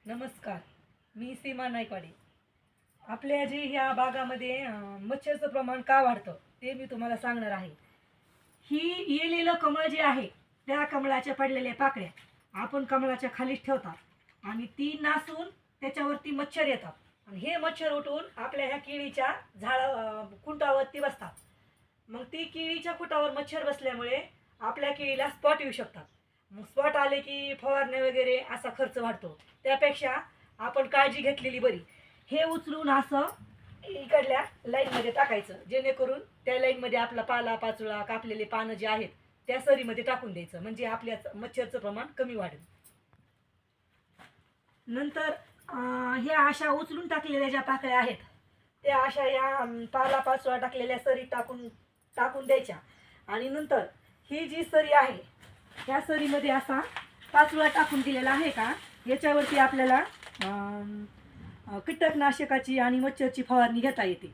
नमस्कार. मी सीमा नाईकवाडे. आपल्या जे ह्या भागामध्ये मच्छरचं प्रमाण का वाढतं ते मी तुम्हाला सांगणार आहे. ही येलेलं कमळ जे आहे त्या कमळाच्या पडलेल्या पाकळ्या आपण कमळाच्या खालीच ठेवतात आणि ती नासून त्याच्यावरती मच्छर येतात आणि हे मच्छर उठून आपल्या ह्या केळीच्या खुंटावरती बसतात. मग ती केळीच्या खुटावर मच्छर बसल्यामुळे आपल्या केळीला स्पॉट येऊ शकतात. मग स्पॉट आले की फवारणे वगैरे असा खर्च वाढतो. त्यापेक्षा आपण काळजी घेतलेली बरी. हे उचलून असं इकडल्या लाईनमध्ये टाकायचं, जेणेकरून त्या लाईनमध्ये आपला पाला पाचोळा कापलेले पानं जे आहेत त्या सरीमध्ये टाकून द्यायचं, म्हणजे आपल्या मच्छरचं प्रमाण कमी वाढेल. नंतर ह्या अशा उचलून टाकलेल्या ज्या पाकळ्या आहेत त्या अशा या पाला पाचोळा टाकलेल्या सरीत टाकून द्यायच्या आणि नंतर ही जी सरी आहे त्या सरीमध्ये असा पाचोळा टाकून दिलेला आहे का, याच्यावरती आपल्याला कीटकनाशकाची आणि मच्छरची फवारणी घेता येते.